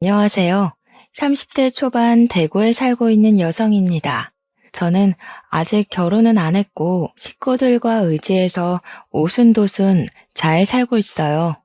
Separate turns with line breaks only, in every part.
안녕하세요. 30대 초반 대구에 살고 있는 여성입니다. 저는 아직 결혼은 안 했고 식구들과 의지해서 오순도순 잘 살고 있어요.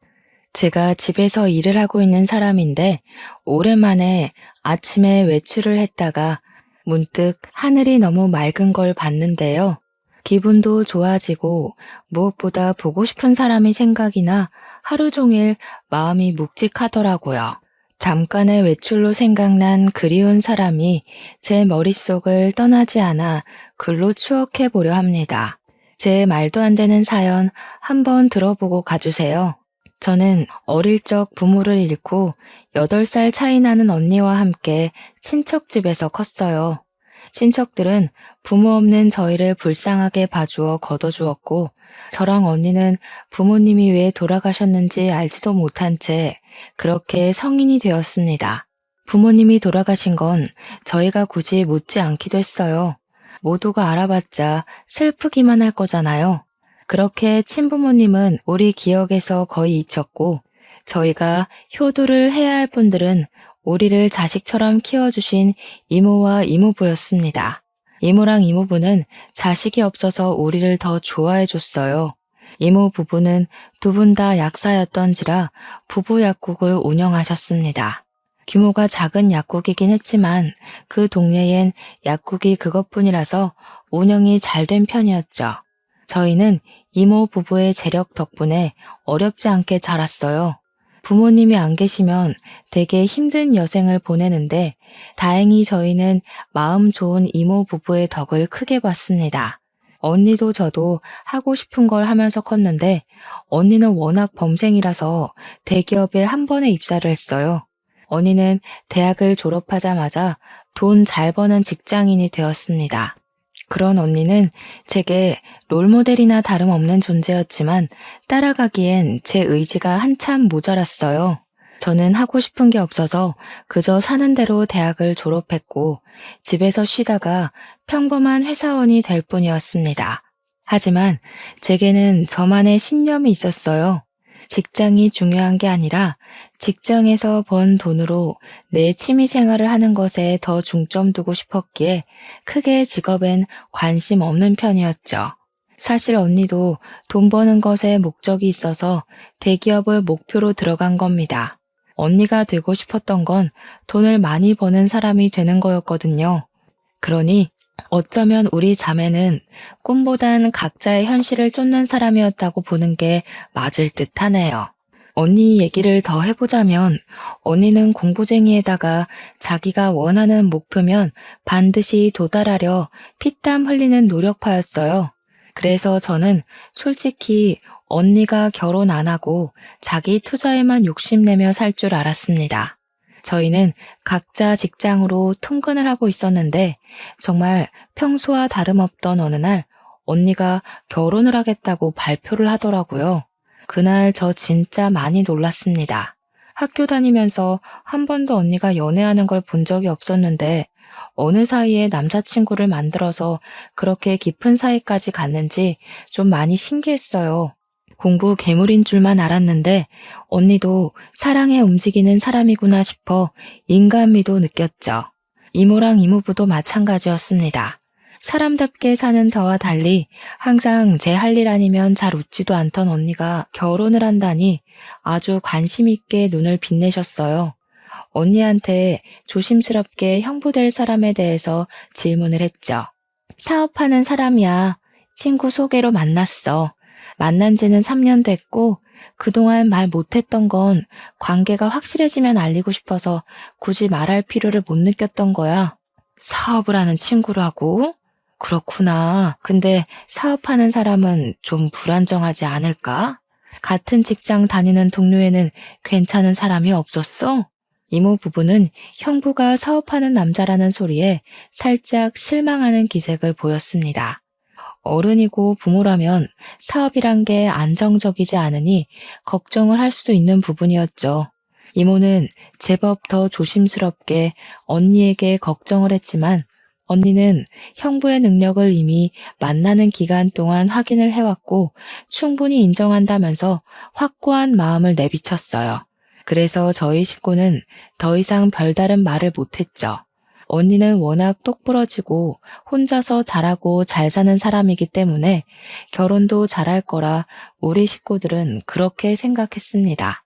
제가 집에서 일을 하고 있는 사람인데 오랜만에 아침에 외출을 했다가 문득 하늘이 너무 맑은 걸 봤는데요. 기분도 좋아지고 무엇보다 보고 싶은 사람이 생각이 나 하루 종일 마음이 묵직하더라고요. 잠깐의 외출로 생각난 그리운 사람이 제 머릿속을 떠나지 않아 글로 추억해 보려 합니다. 제 말도 안 되는 사연 한번 들어보고 가주세요. 저는 어릴 적 부모를 잃고 8살 차이 나는 언니와 함께 친척 집에서 컸어요. 친척들은 부모 없는 저희를 불쌍하게 봐주어 걷어주었고, 저랑 언니는 부모님이 왜 돌아가셨는지 알지도 못한 채 그렇게 성인이 되었습니다. 부모님이 돌아가신 건 저희가 굳이 묻지 않기도 했어요. 모두가 알아봤자 슬프기만 할 거잖아요. 그렇게 친부모님은 우리 기억에서 거의 잊혔고, 저희가 효도를 해야 할 분들은 우리를 자식처럼 키워주신 이모와 이모부였습니다. 이모랑 이모부는 자식이 없어서 우리를 더 좋아해줬어요. 이모 부부는 두 분 다 약사였던지라 부부 약국을 운영하셨습니다. 규모가 작은 약국이긴 했지만 그 동네엔 약국이 그것뿐이라서 운영이 잘 된 편이었죠. 저희는 이모 부부의 재력 덕분에 어렵지 않게 자랐어요. 부모님이 안 계시면 되게 힘든 여생을 보내는데 다행히 저희는 마음 좋은 이모 부부의 덕을 크게 봤습니다. 언니도 저도 하고 싶은 걸 하면서 컸는데 언니는 워낙 범생이라서 대기업에 한 번에 입사를 했어요. 언니는 대학을 졸업하자마자 돈 잘 버는 직장인이 되었습니다. 그런 언니는 제게 롤모델이나 다름없는 존재였지만 따라가기엔 제 의지가 한참 모자랐어요. 저는 하고 싶은 게 없어서 그저 사는 대로 대학을 졸업했고 집에서 쉬다가 평범한 회사원이 될 뿐이었습니다. 하지만 제게는 저만의 신념이 있었어요. 직장이 중요한 게 아니라 직장에서 번 돈으로 내 취미 생활을 하는 것에 더 중점 두고 싶었기에 크게 직업엔 관심 없는 편이었죠. 사실 언니도 돈 버는 것에 목적이 있어서 대기업을 목표로 들어간 겁니다. 언니가 되고 싶었던 건 돈을 많이 버는 사람이 되는 거였거든요. 그러니 어쩌면 우리 자매는 꿈보단 각자의 현실을 쫓는 사람이었다고 보는 게 맞을 듯 하네요. 언니 얘기를 더 해보자면 언니는 공부쟁이에다가 자기가 원하는 목표면 반드시 도달하려 피땀 흘리는 노력파였어요. 그래서 저는 솔직히 언니가 결혼 안 하고 자기 투자에만 욕심내며 살 줄 알았습니다. 저희는 각자 직장으로 통근을 하고 있었는데 정말 평소와 다름없던 어느 날 언니가 결혼을 하겠다고 발표를 하더라고요. 그날 저 진짜 많이 놀랐습니다. 학교 다니면서 한 번도 언니가 연애하는 걸 본 적이 없었는데 어느 사이에 남자친구를 만들어서 그렇게 깊은 사이까지 갔는지 좀 많이 신기했어요. 공부 괴물인 줄만 알았는데 언니도 사랑에 움직이는 사람이구나 싶어 인간미도 느꼈죠. 이모랑 이모부도 마찬가지였습니다. 사람답게 사는 저와 달리 항상 제 할 일 아니면 잘 웃지도 않던 언니가 결혼을 한다니 아주 관심 있게 눈을 빛내셨어요. 언니한테 조심스럽게 형부될 사람에 대해서 질문을 했죠. 사업하는 사람이야. 친구 소개로 만났어. 만난 지는 3년 됐고 그동안 말 못했던 건 관계가 확실해지면 알리고 싶어서 굳이 말할 필요를 못 느꼈던 거야. 사업을 하는 친구라고? 그렇구나. 근데 사업하는 사람은 좀 불안정하지 않을까? 같은 직장 다니는 동료에는 괜찮은 사람이 없었어? 이모 부부는 형부가 사업하는 남자라는 소리에 살짝 실망하는 기색을 보였습니다. 어른이고 부모라면 사업이란 게 안정적이지 않으니 걱정을 할 수도 있는 부분이었죠. 이모는 제법 더 조심스럽게 언니에게 걱정을 했지만 언니는 형부의 능력을 이미 만나는 기간 동안 확인을 해왔고 충분히 인정한다면서 확고한 마음을 내비쳤어요. 그래서 저희 식구는 더 이상 별다른 말을 못했죠. 언니는 워낙 똑부러지고 혼자서 잘하고 잘 사는 사람이기 때문에 결혼도 잘할 거라 우리 식구들은 그렇게 생각했습니다.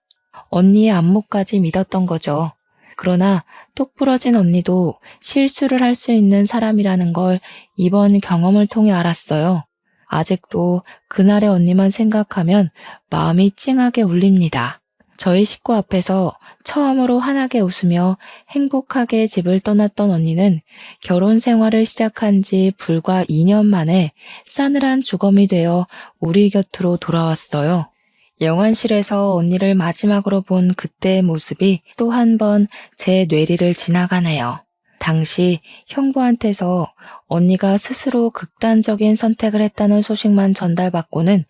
언니의 안목까지 믿었던 거죠. 그러나 똑부러진 언니도 실수를 할 수 있는 사람이라는 걸 이번 경험을 통해 알았어요. 아직도 그날의 언니만 생각하면 마음이 찡하게 울립니다. 저희 식구 앞에서 처음으로 환하게 웃으며 행복하게 집을 떠났던 언니는 결혼 생활을 시작한 지 불과 2년 만에 싸늘한 주검이 되어 우리 곁으로 돌아왔어요. 영안실에서 언니를 마지막으로 본 그때의 모습이 또 한 번 제 뇌리를 지나가네요. 당시 형부한테서 언니가 스스로 극단적인 선택을 했다는 소식만 전달받고는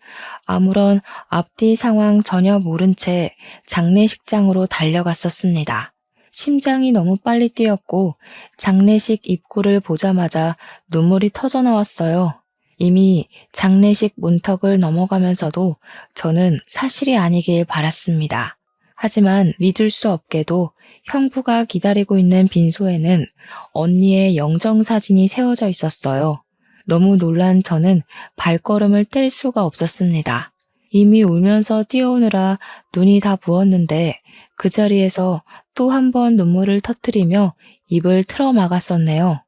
아무런 앞뒤 상황 전혀 모른 채 장례식장으로 달려갔었습니다. 심장이 너무 빨리 뛰었고 장례식 입구를 보자마자 눈물이 터져 나왔어요. 이미 장례식 문턱을 넘어가면서도 저는 사실이 아니길 바랐습니다. 하지만 믿을 수 없게도 형부가 기다리고 있는 빈소에는 언니의 영정사진이 세워져 있었어요. 너무 놀란 저는 발걸음을 뗄 수가 없었습니다. 이미 울면서 뛰어오느라 눈이 다 부었는데 그 자리에서 또 한 번 눈물을 터뜨리며 입을 틀어 막았었네요.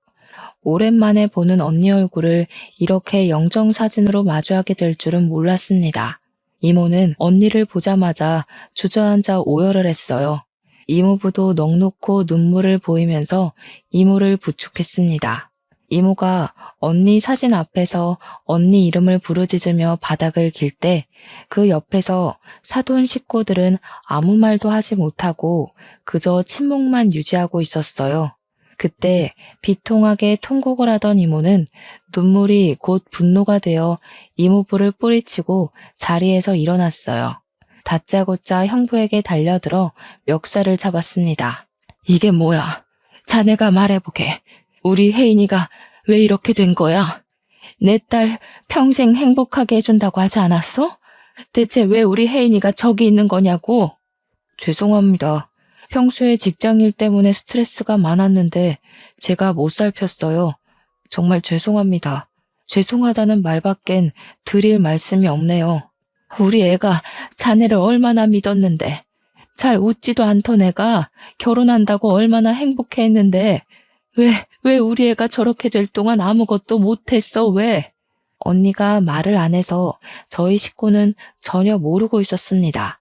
오랜만에 보는 언니 얼굴을 이렇게 영정사진으로 마주하게 될 줄은 몰랐습니다. 이모는 언니를 보자마자 주저앉아 오열을 했어요. 이모부도 넋놓고 눈물을 보이면서 이모를 부축했습니다. 이모가 언니 사진 앞에서 언니 이름을 부르짖으며 바닥을 길 때 그 옆에서 사돈 식구들은 아무 말도 하지 못하고 그저 침묵만 유지하고 있었어요. 그때 비통하게 통곡을 하던 이모는 눈물이 곧 분노가 되어 이모부를 뿌리치고 자리에서 일어났어요. 다짜고짜 형부에게 달려들어 멱살을 잡았습니다. 이게 뭐야? 자네가 말해보게. 우리 혜인이가 왜 이렇게 된 거야? 내 딸 평생 행복하게 해준다고 하지 않았어? 대체 왜 우리 혜인이가 저기 있는 거냐고? 죄송합니다. 평소에 직장일 때문에 스트레스가 많았는데 제가 못 살폈어요. 정말 죄송합니다. 죄송하다는 말밖엔 드릴 말씀이 없네요. 우리 애가 자네를 얼마나 믿었는데, 잘 웃지도 않던 애가 결혼한다고 얼마나 행복해했는데 왜 우리 애가 저렇게 될 동안 아무것도 못했어, 왜? 언니가 말을 안 해서 저희 식구는 전혀 모르고 있었습니다.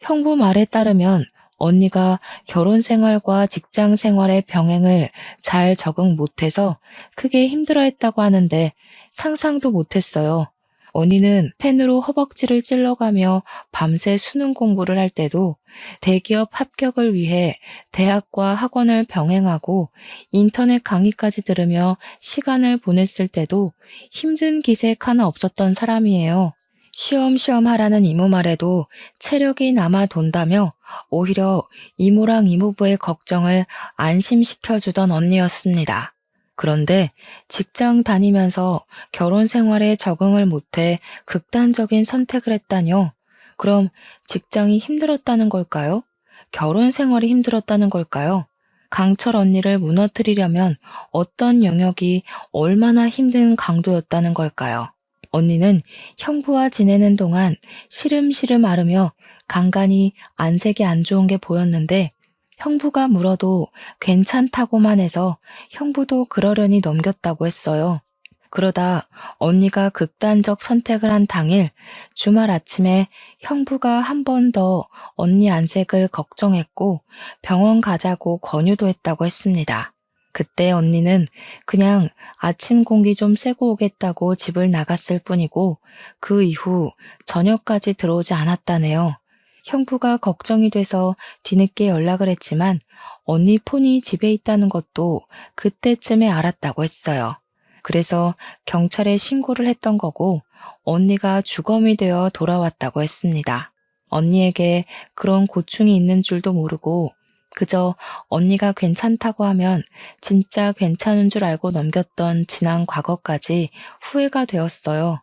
형부 말에 따르면 언니가 결혼 생활과 직장 생활의 병행을 잘 적응 못해서 크게 힘들어했다고 하는데 상상도 못했어요. 언니는 펜으로 허벅지를 찔러가며 밤새 수능 공부를 할 때도 대기업 합격을 위해 대학과 학원을 병행하고 인터넷 강의까지 들으며 시간을 보냈을 때도 힘든 기색 하나 없었던 사람이에요. 쉬엄쉬엄 하라는 이모 말에도 체력이 남아 돈다며 오히려 이모랑 이모부의 걱정을 안심시켜주던 언니였습니다. 그런데 직장 다니면서 결혼 생활에 적응을 못해 극단적인 선택을 했다뇨. 그럼 직장이 힘들었다는 걸까요? 결혼 생활이 힘들었다는 걸까요? 강철 언니를 무너뜨리려면 어떤 영역이 얼마나 힘든 강도였다는 걸까요? 언니는 형부와 지내는 동안 시름시름 앓으며 간간히 안색이 안 좋은 게 보였는데 형부가 물어도 괜찮다고만 해서 형부도 그러려니 넘겼다고 했어요. 그러다 언니가 극단적 선택을 한 당일 주말 아침에 형부가 한 번 더 언니 안색을 걱정했고 병원 가자고 권유도 했다고 했습니다. 그때 언니는 그냥 아침 공기 좀 쐬고 오겠다고 집을 나갔을 뿐이고 그 이후 저녁까지 들어오지 않았다네요. 형부가 걱정이 돼서 뒤늦게 연락을 했지만 언니 폰이 집에 있다는 것도 그때쯤에 알았다고 했어요. 그래서 경찰에 신고를 했던 거고 언니가 주검이 되어 돌아왔다고 했습니다. 언니에게 그런 고충이 있는 줄도 모르고 그저 언니가 괜찮다고 하면 진짜 괜찮은 줄 알고 넘겼던 지난 과거까지 후회가 되었어요.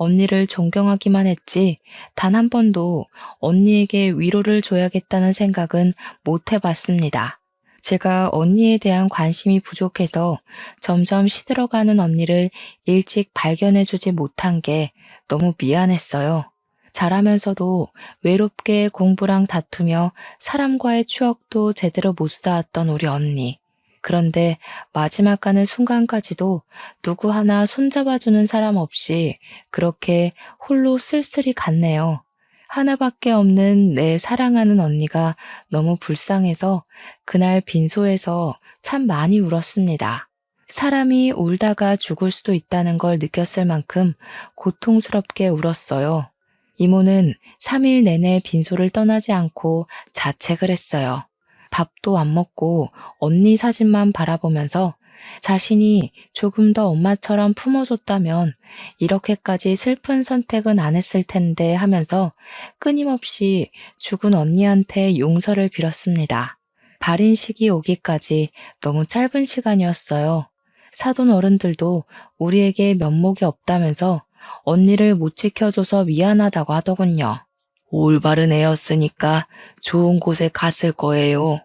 언니를 존경하기만 했지 단 한 번도 언니에게 위로를 줘야겠다는 생각은 못 해봤습니다. 제가 언니에 대한 관심이 부족해서 점점 시들어가는 언니를 일찍 발견해주지 못한 게 너무 미안했어요. 자라면서도 외롭게 공부랑 다투며 사람과의 추억도 제대로 못 쌓았던 우리 언니. 그런데 마지막 가는 순간까지도 누구 하나 손잡아주는 사람 없이 그렇게 홀로 쓸쓸히 갔네요. 하나밖에 없는 내 사랑하는 언니가 너무 불쌍해서 그날 빈소에서 참 많이 울었습니다. 사람이 울다가 죽을 수도 있다는 걸 느꼈을 만큼 고통스럽게 울었어요. 이모는 3일 내내 빈소를 떠나지 않고 자책을 했어요. 밥도 안 먹고 언니 사진만 바라보면서 자신이 조금 더 엄마처럼 품어줬다면 이렇게까지 슬픈 선택은 안 했을 텐데 하면서 끊임없이 죽은 언니한테 용서를 빌었습니다. 발인식이 오기까지 너무 짧은 시간이었어요. 사돈 어른들도 우리에게 면목이 없다면서 언니를 못 지켜줘서 미안하다고 하더군요. 올바른 애였으니까 좋은 곳에 갔을 거예요.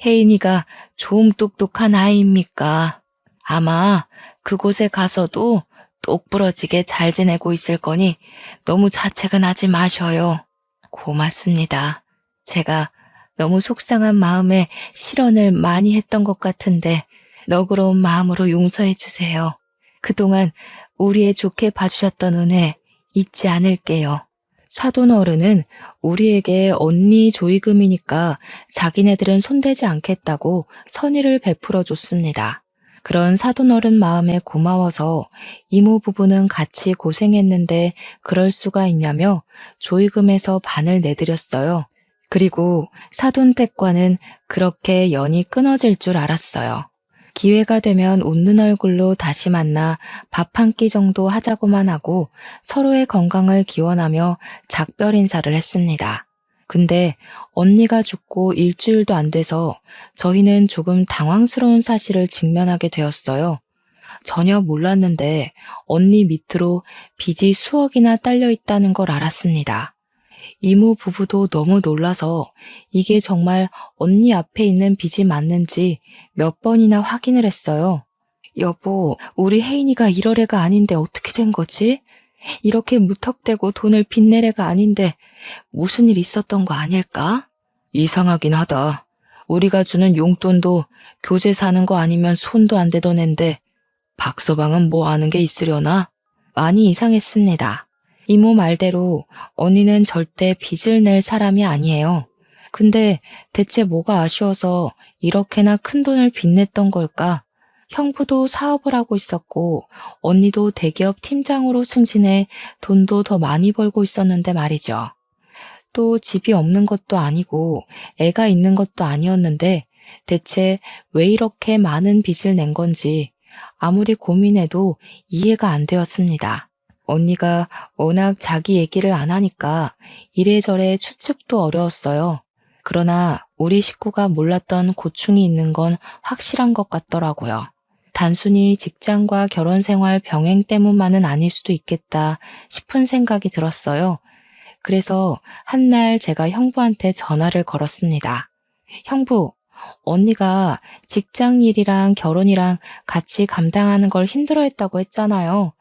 혜인이가 좀 똑똑한 아이입니까? 아마 그곳에 가서도 똑부러지게 잘 지내고 있을 거니 너무 자책은 하지 마셔요. 고맙습니다. 제가 너무 속상한 마음에 실언을 많이 했던 것 같은데 너그러운 마음으로 용서해 주세요. 그동안 우리의 좋게 봐주셨던 은혜 잊지 않을게요. 사돈 어른은 우리에게 언니 조의금이니까 자기네들은 손대지 않겠다고 선의를 베풀어 줬습니다. 그런 사돈 어른 마음에 고마워서 이모 부부는 같이 고생했는데 그럴 수가 있냐며 조의금에서 반을 내드렸어요. 그리고 사돈 댁과는 그렇게 연이 끊어질 줄 알았어요. 기회가 되면 웃는 얼굴로 다시 만나 밥 한 끼 정도 하자고만 하고 서로의 건강을 기원하며 작별 인사를 했습니다. 근데 언니가 죽고 일주일도 안 돼서 저희는 조금 당황스러운 사실을 직면하게 되었어요. 전혀 몰랐는데 언니 밑으로 빚이 수억이나 딸려 있다는 걸 알았습니다. 이모 부부도 너무 놀라서 이게 정말 언니 앞에 있는 빚이 맞는지 몇 번이나 확인을 했어요. 여보, 우리 혜인이가 이럴 애가 아닌데 어떻게 된 거지? 이렇게 무턱대고 돈을 빚낼 애가 아닌데 무슨 일 있었던 거 아닐까? 이상하긴 하다. 우리가 주는 용돈도 교재 사는 거 아니면 손도 안 대던 앤데 박서방은 뭐 아는 게 있으려나? 많이 이상했습니다. 이모 말대로 언니는 절대 빚을 낼 사람이 아니에요. 근데 대체 뭐가 아쉬워서 이렇게나 큰 돈을 빚냈던 걸까? 형부도 사업을 하고 있었고 언니도 대기업 팀장으로 승진해 돈도 더 많이 벌고 있었는데 말이죠. 또 집이 없는 것도 아니고 애가 있는 것도 아니었는데 대체 왜 이렇게 많은 빚을 낸 건지 아무리 고민해도 이해가 안 되었습니다. 언니가 워낙 자기 얘기를 안 하니까 이래저래 추측도 어려웠어요. 그러나 우리 식구가 몰랐던 고충이 있는 건 확실한 것 같더라고요. 단순히 직장과 결혼 생활 병행 때문만은 아닐 수도 있겠다 싶은 생각이 들었어요. 그래서 한날 제가 형부한테 전화를 걸었습니다. 형부, 언니가 직장 일이랑 결혼이랑 같이 감당하는 걸 힘들어했다고 했잖아요.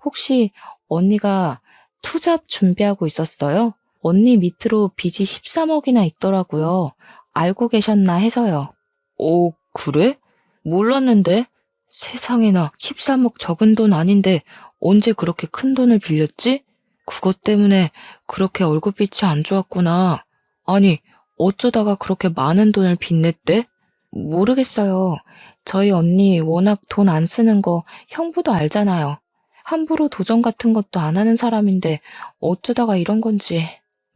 혹시 언니가 투잡 준비하고 있었어요? 언니 밑으로 빚이 13억이나 있더라고요. 알고 계셨나 해서요. 오, 그래? 몰랐는데? 세상에나 13억 적은 돈 아닌데 언제 그렇게 큰 돈을 빌렸지? 그것 때문에 그렇게 얼굴빛이 안 좋았구나. 아니, 어쩌다가 그렇게 많은 돈을 빚냈대? 모르겠어요. 저희 언니 워낙 돈 안 쓰는 거 형부도 알잖아요. 함부로 도전 같은 것도 안 하는 사람인데 어쩌다가 이런 건지.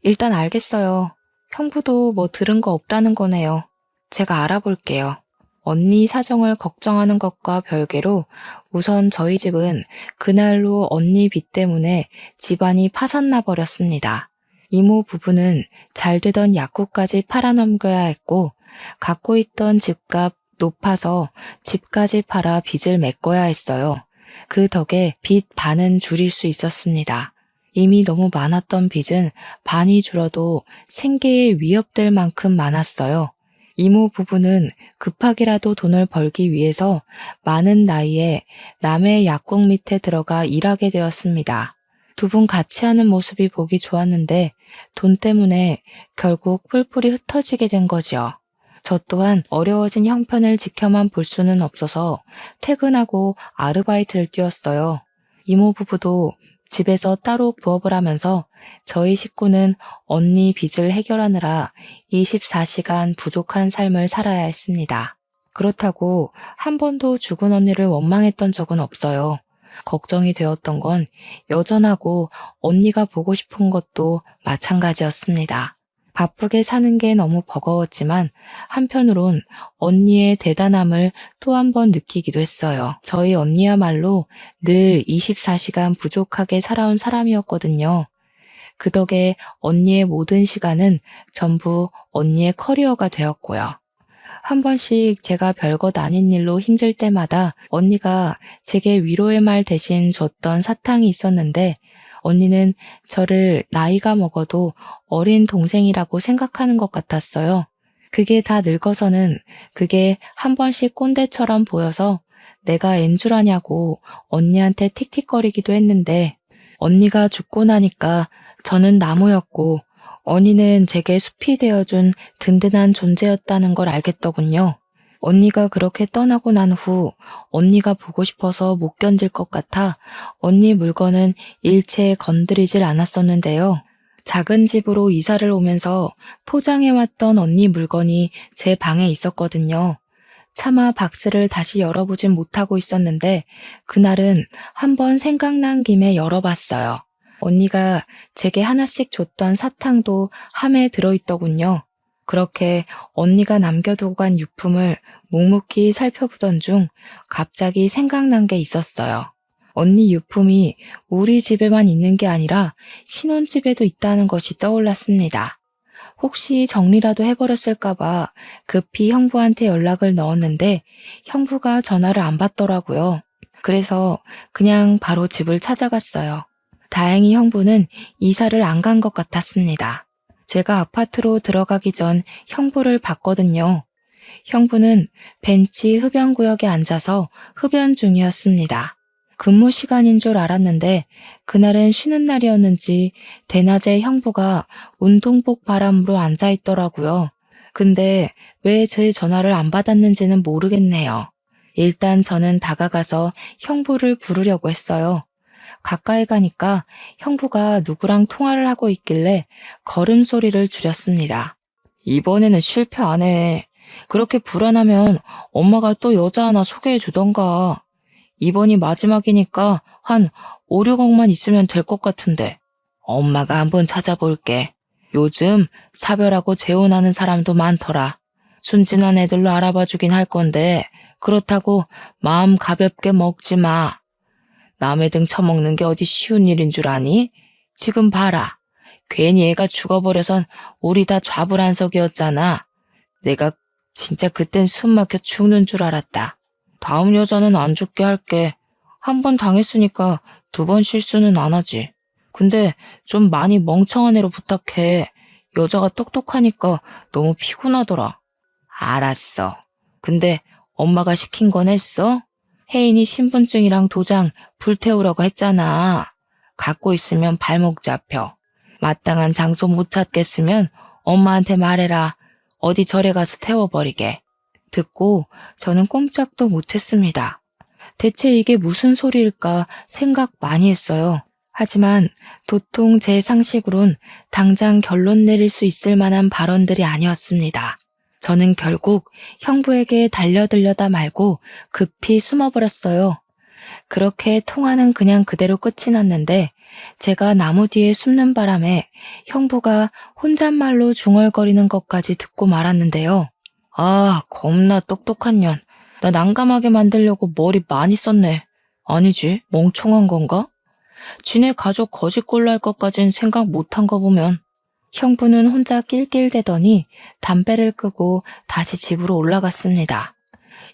일단 알겠어요. 형부도 뭐 들은 거 없다는 거네요. 제가 알아볼게요. 언니 사정을 걱정하는 것과 별개로 우선 저희 집은 그날로 언니 빚 때문에 집안이 파산나 버렸습니다. 이모 부부는 잘 되던 약국까지 팔아넘겨야 했고 갖고 있던 집값 높아서 집까지 팔아 빚을 메꿔야 했어요. 그 덕에 빚 반은 줄일 수 있었습니다. 이미 너무 많았던 빚은 반이 줄어도 생계에 위협될 만큼 많았어요. 이모 부부는 급하게라도 돈을 벌기 위해서 많은 나이에 남의 약국 밑에 들어가 일하게 되었습니다. 두 분 같이 하는 모습이 보기 좋았는데 돈 때문에 결국 뿔뿔이 흩어지게 된 거지요. 저 또한 어려워진 형편을 지켜만 볼 수는 없어서 퇴근하고 아르바이트를 뛰었어요. 이모 부부도 집에서 따로 부업을 하면서 저희 식구는 언니 빚을 해결하느라 24시간 부족한 삶을 살아야 했습니다. 그렇다고 한 번도 죽은 언니를 원망했던 적은 없어요. 걱정이 되었던 건 여전하고 언니가 보고 싶은 것도 마찬가지였습니다. 바쁘게 사는 게 너무 버거웠지만 한편으론 언니의 대단함을 또 한 번 느끼기도 했어요. 저희 언니야말로 늘 24시간 부족하게 살아온 사람이었거든요. 그 덕에 언니의 모든 시간은 전부 언니의 커리어가 되었고요. 한 번씩 제가 별것 아닌 일로 힘들 때마다 언니가 제게 위로의 말 대신 줬던 사탕이 있었는데 언니는 저를 나이가 먹어도 어린 동생이라고 생각하는 것 같았어요. 그게 다 늙어서는 그게 한 번씩 꼰대처럼 보여서 내가 앤 줄 아냐고 언니한테 틱틱거리기도 했는데 언니가 죽고 나니까 저는 나무였고 언니는 제게 숲이 되어준 든든한 존재였다는 걸 알겠더군요. 언니가 그렇게 떠나고 난 후 언니가 보고 싶어서 못 견딜 것 같아 언니 물건은 일체 건드리질 않았었는데요. 작은 집으로 이사를 오면서 포장해왔던 언니 물건이 제 방에 있었거든요. 차마 박스를 다시 열어보진 못하고 있었는데 그날은 한번 생각난 김에 열어봤어요. 언니가 제게 하나씩 줬던 사탕도 함에 들어있더군요. 그렇게 언니가 남겨두고 간 유품을 묵묵히 살펴보던 중 갑자기 생각난 게 있었어요. 언니 유품이 우리 집에만 있는 게 아니라 신혼집에도 있다는 것이 떠올랐습니다. 혹시 정리라도 해버렸을까봐 급히 형부한테 연락을 넣었는데 형부가 전화를 안 받더라고요. 그래서 그냥 바로 집을 찾아갔어요. 다행히 형부는 이사를 안 간 것 같았습니다. 제가 아파트로 들어가기 전 형부를 봤거든요. 형부는 벤치 흡연구역에 앉아서 흡연 중이었습니다. 근무 시간인 줄 알았는데 그날은 쉬는 날이었는지 대낮에 형부가 운동복 바람으로 앉아 있더라고요. 근데 왜 제 전화를 안 받았는지는 모르겠네요. 일단 저는 다가가서 형부를 부르려고 했어요. 가까이 가니까 형부가 누구랑 통화를 하고 있길래 걸음소리를 줄였습니다. 이번에는 실패 안 해. 그렇게 불안하면 엄마가 또 여자 하나 소개해 주던가. 이번이 마지막이니까 한 5, 6억만 있으면 될 것 같은데. 엄마가 한번 찾아볼게. 요즘 사별하고 재혼하는 사람도 많더라. 순진한 애들로 알아봐 주긴 할 건데 그렇다고 마음 가볍게 먹지 마. 남의 등 처먹는 게 어디 쉬운 일인 줄 아니? 지금 봐라. 괜히 애가 죽어버려선 우리 다 좌불안석이었잖아. 내가 진짜 그땐 숨 막혀 죽는 줄 알았다. 다음 여자는 안 죽게 할게. 한 번 당했으니까 두 번 실수는 안 하지. 근데 좀 많이 멍청한 애로 부탁해. 여자가 똑똑하니까 너무 피곤하더라. 알았어. 근데 엄마가 시킨 건 했어? 혜인이 신분증이랑 도장 불태우라고 했잖아. 갖고 있으면 발목 잡혀. 마땅한 장소 못 찾겠으면 엄마한테 말해라. 어디 절에 가서 태워버리게. 듣고 저는 꼼짝도 못했습니다. 대체 이게 무슨 소리일까 생각 많이 했어요. 하지만 도통 제 상식으론 당장 결론 내릴 수 있을 만한 발언들이 아니었습니다. 저는 결국 형부에게 달려들려다 말고 급히 숨어버렸어요. 그렇게 통화는 그냥 그대로 끝이 났는데 제가 나무 뒤에 숨는 바람에 형부가 혼잣말로 중얼거리는 것까지 듣고 말았는데요. 아, 겁나 똑똑한 년. 나 난감하게 만들려고 머리 많이 썼네. 아니지, 멍청한 건가? 지네 가족 거짓골로 할 것까진 생각 못한 거 보면. 형부는 혼자 낄낄대더니 담배를 끄고 다시 집으로 올라갔습니다.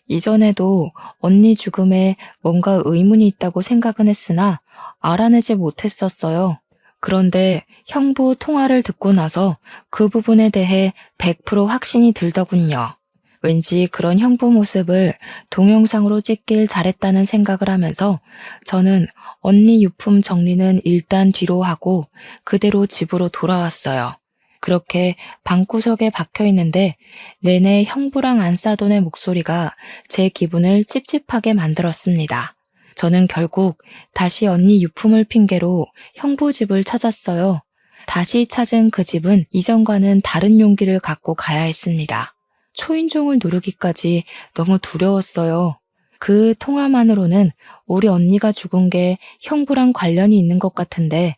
이전에도 언니 죽음에 뭔가 의문이 있다고 생각은 했으나 알아내지 못했었어요. 그런데 형부 통화를 듣고 나서 그 부분에 대해 100% 확신이 들더군요. 왠지 그런 형부 모습을 동영상으로 찍길 잘했다는 생각을 하면서 저는 언니 유품 정리는 일단 뒤로 하고 그대로 집으로 돌아왔어요. 그렇게 방구석에 박혀 있는데 내내 형부랑 안싸돈의 목소리가 제 기분을 찝찝하게 만들었습니다. 저는 결국 다시 언니 유품을 핑계로 형부 집을 찾았어요. 다시 찾은 그 집은 이전과는 다른 용기를 갖고 가야 했습니다. 초인종을 누르기까지 너무 두려웠어요. 그 통화만으로는 우리 언니가 죽은 게 형부랑 관련이 있는 것 같은데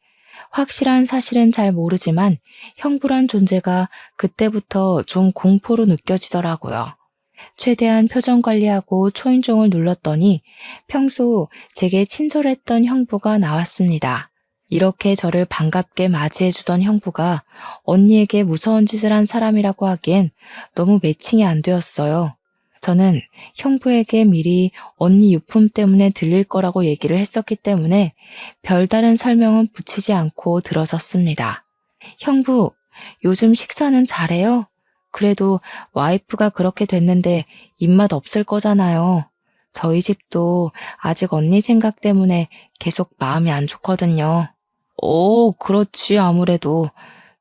확실한 사실은 잘 모르지만 형부란 존재가 그때부터 좀 공포로 느껴지더라고요. 최대한 표정 관리하고 초인종을 눌렀더니 평소 제게 친절했던 형부가 나왔습니다. 이렇게 저를 반갑게 맞이해주던 형부가 언니에게 무서운 짓을 한 사람이라고 하기엔 너무 매칭이 안 되었어요. 저는 형부에게 미리 언니 유품 때문에 들릴 거라고 얘기를 했었기 때문에 별다른 설명은 붙이지 않고 들어섰습니다. 형부, 요즘 식사는 잘해요? 그래도 와이프가 그렇게 됐는데 입맛 없을 거잖아요. 저희 집도 아직 언니 생각 때문에 계속 마음이 안 좋거든요. 그렇지, 아무래도.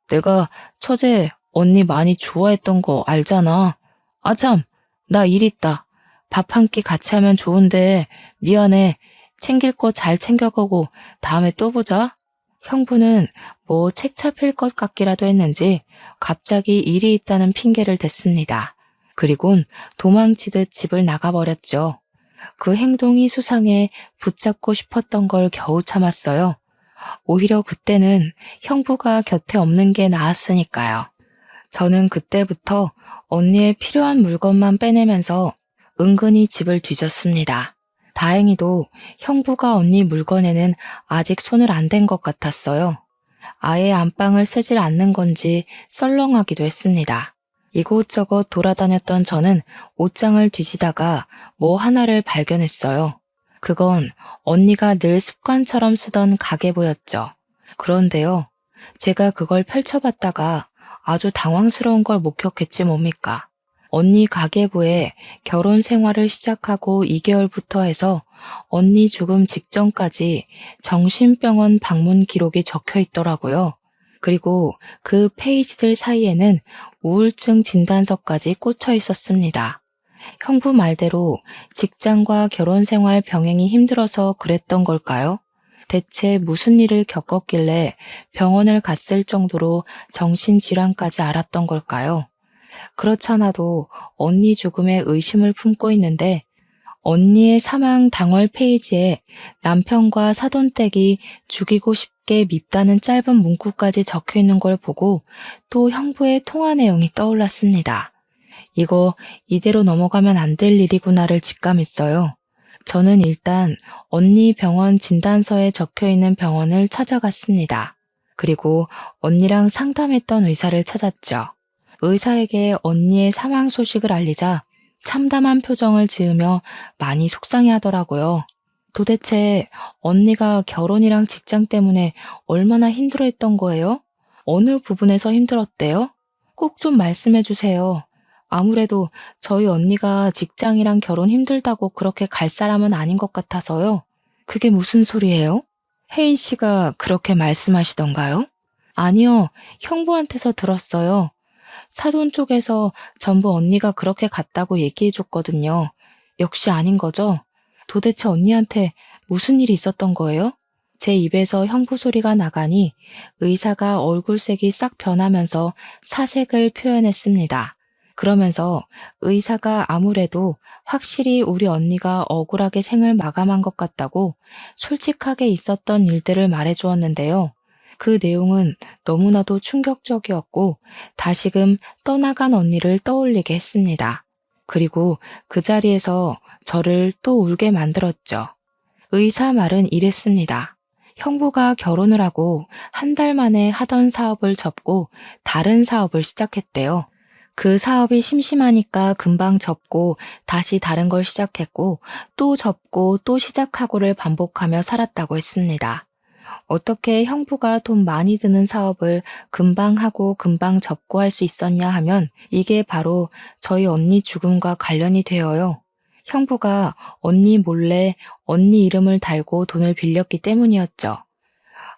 내가 처제 언니 많이 좋아했던 거 알잖아. 아참, 나 일 있다. 밥 한 끼 같이 하면 좋은데 미안해. 챙길 거 잘 챙겨가고 다음에 또 보자. 형부는 뭐 책 잡힐 것 같기라도 했는지 갑자기 일이 있다는 핑계를 댔습니다. 그리곤 도망치듯 집을 나가버렸죠. 그 행동이 수상해 붙잡고 싶었던 걸 겨우 참았어요. 오히려 그때는 형부가 곁에 없는 게 나았으니까요. 저는 그때부터 언니의 필요한 물건만 빼내면서 은근히 집을 뒤졌습니다. 다행히도 형부가 언니 물건에는 아직 손을 안 댄 것 같았어요. 아예 안방을 쓰질 않는 건지 썰렁하기도 했습니다. 이곳저곳 돌아다녔던 저는 옷장을 뒤지다가 뭐 하나를 발견했어요. 그건 언니가 늘 습관처럼 쓰던 가계부였죠. 그런데요, 제가 그걸 펼쳐봤다가 아주 당황스러운 걸 목격했지 뭡니까? 언니 가계부에 결혼 생활을 시작하고 2개월부터 해서 언니 죽음 직전까지 정신병원 방문 기록이 적혀 있더라고요. 그리고 그 페이지들 사이에는 우울증 진단서까지 꽂혀 있었습니다. 형부 말대로 직장과 결혼 생활 병행이 힘들어서 그랬던 걸까요? 대체 무슨 일을 겪었길래 병원을 갔을 정도로 정신질환까지 앓았던 걸까요? 그렇잖아도 언니 죽음에 의심을 품고 있는데 언니의 사망 당월 페이지에 남편과 사돈댁이 죽이고 싶게 밉다는 짧은 문구까지 적혀 있는 걸 보고 또 형부의 통화 내용이 떠올랐습니다. 이거 이대로 넘어가면 안 될 일이구나를 직감했어요. 저는 일단 언니 병원 진단서에 적혀 있는 병원을 찾아갔습니다. 그리고 언니랑 상담했던 의사를 찾았죠. 의사에게 언니의 사망 소식을 알리자 참담한 표정을 지으며 많이 속상해 하더라고요. 도대체 언니가 결혼이랑 직장 때문에 얼마나 힘들어했던 거예요? 어느 부분에서 힘들었대요? 꼭 좀 말씀해 주세요. 아무래도 저희 언니가 직장이랑 결혼 힘들다고 그렇게 갈 사람은 아닌 것 같아서요. 그게 무슨 소리예요? 혜인 씨가 그렇게 말씀하시던가요? 아니요, 형부한테서 들었어요. 사돈 쪽에서 전부 언니가 그렇게 갔다고 얘기해줬거든요. 역시 아닌 거죠? 도대체 언니한테 무슨 일이 있었던 거예요? 제 입에서 형부 소리가 나가니 의사가 얼굴색이 싹 변하면서 사색을 표현했습니다. 그러면서 의사가 아무래도 확실히 우리 언니가 억울하게 생을 마감한 것 같다고 솔직하게 있었던 일들을 말해주었는데요. 그 내용은 너무나도 충격적이었고 다시금 떠나간 언니를 떠올리게 했습니다. 그리고 그 자리에서 저를 또 울게 만들었죠. 의사 말은 이랬습니다. 형부가 결혼을 하고 한 달 만에 하던 사업을 접고 다른 사업을 시작했대요. 그 사업이 심심하니까 금방 접고 다시 다른 걸 시작했고 또 접고 또 시작하고를 반복하며 살았다고 했습니다. 어떻게 형부가 돈 많이 드는 사업을 금방 하고 금방 접고 할 수 있었냐 하면 이게 바로 저희 언니 죽음과 관련이 되어요. 형부가 언니 몰래 언니 이름을 달고 돈을 빌렸기 때문이었죠.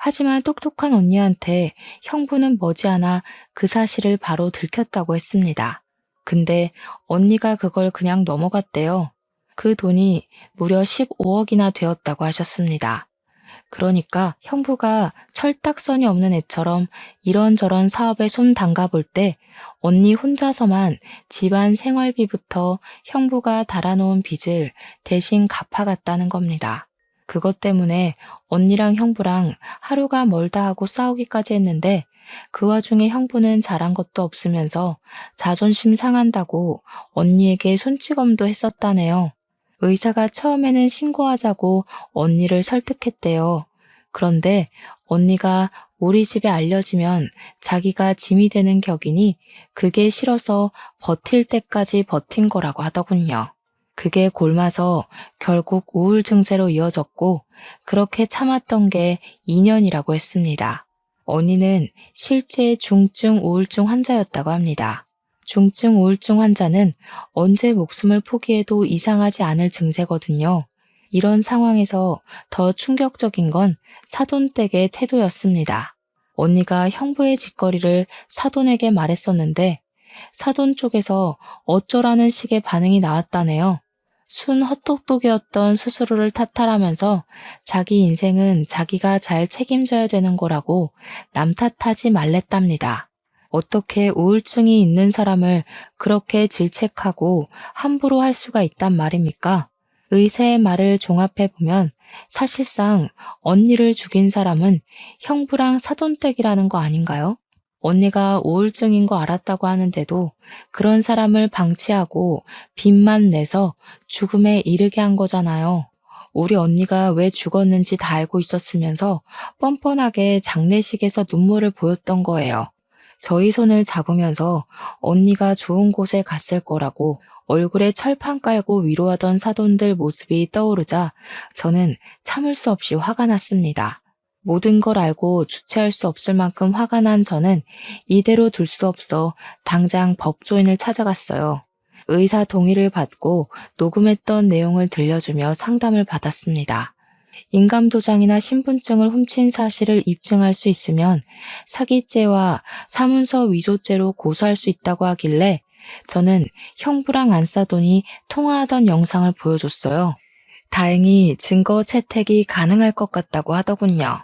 하지만 똑똑한 언니한테 형부는 머지않아 그 사실을 바로 들켰다고 했습니다. 근데 언니가 그걸 그냥 넘어갔대요. 그 돈이 무려 15억이나 되었다고 하셨습니다. 그러니까 형부가 철딱선이 없는 애처럼 이런저런 사업에 손 담가볼 때 언니 혼자서만 집안 생활비부터 형부가 달아놓은 빚을 대신 갚아갔다는 겁니다. 그것 때문에 언니랑 형부랑 하루가 멀다 하고 싸우기까지 했는데 그 와중에 형부는 잘한 것도 없으면서 자존심 상한다고 언니에게 손찌검도 했었다네요. 의사가 처음에는 신고하자고 언니를 설득했대요. 그런데 언니가 우리 집에 알려지면 자기가 짐이 되는 격이니 그게 싫어서 버틸 때까지 버틴 거라고 하더군요. 그게 골마서 결국 우울 증세로 이어졌고 그렇게 참았던 게 2년이라고 했습니다. 언니는 실제 중증 우울증 환자였다고 합니다. 중증 우울증 환자는 언제 목숨을 포기해도 이상하지 않을 증세거든요. 이런 상황에서 더 충격적인 건 사돈댁의 태도였습니다. 언니가 형부의 짓거리를 사돈에게 말했었는데 사돈 쪽에서 어쩌라는 식의 반응이 나왔다네요. 순 헛똑똑이었던 스스로를 탓하라면서 자기 인생은 자기가 잘 책임져야 되는 거라고 남 탓하지 말랬답니다. 어떻게 우울증이 있는 사람을 그렇게 질책하고 함부로 할 수가 있단 말입니까? 의사의 말을 종합해보면 사실상 언니를 죽인 사람은 형부랑 사돈댁이라는 거 아닌가요? 언니가 우울증인 거 알았다고 하는데도 그런 사람을 방치하고 빚만 내서 죽음에 이르게 한 거잖아요. 우리 언니가 왜 죽었는지 다 알고 있었으면서 뻔뻔하게 장례식에서 눈물을 보였던 거예요. 저희 손을 잡으면서 언니가 좋은 곳에 갔을 거라고 얼굴에 철판 깔고 위로하던 사돈들 모습이 떠오르자 저는 참을 수 없이 화가 났습니다. 모든 걸 알고 주체할 수 없을 만큼 화가 난 저는 이대로 둘 수 없어 당장 법조인을 찾아갔어요. 의사 동의를 받고 녹음했던 내용을 들려주며 상담을 받았습니다. 인감도장이나 신분증을 훔친 사실을 입증할 수 있으면 사기죄와 사문서 위조죄로 고소할 수 있다고 하길래 저는 형부랑 안사돈이 통화하던 영상을 보여줬어요. 다행히 증거 채택이 가능할 것 같다고 하더군요.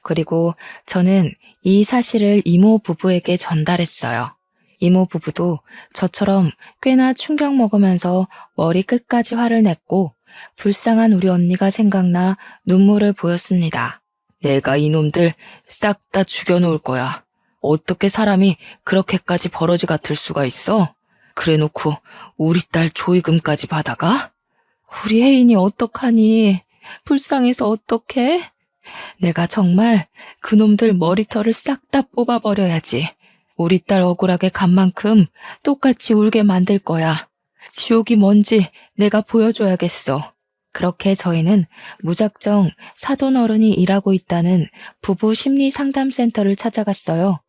그리고 저는 이 사실을 이모 부부에게 전달했어요. 이모 부부도 저처럼 꽤나 충격 먹으면서 머리 끝까지 화를 냈고 불쌍한 우리 언니가 생각나 눈물을 보였습니다. 내가 이놈들 싹 다 죽여놓을 거야. 어떻게 사람이 그렇게까지 버러지 같을 수가 있어? 그래놓고 우리 딸 조의금까지 받아가? 우리 혜인이 어떡하니? 불쌍해서 어떡해? 내가 정말 그놈들 머리털을 싹 다 뽑아버려야지. 우리 딸 억울하게 간 만큼 똑같이 울게 만들 거야. 지옥이 뭔지 내가 보여줘야겠어. 그렇게 저희는 무작정 사돈 어른이 일하고 있다는 부부 심리 상담센터를 찾아갔어요.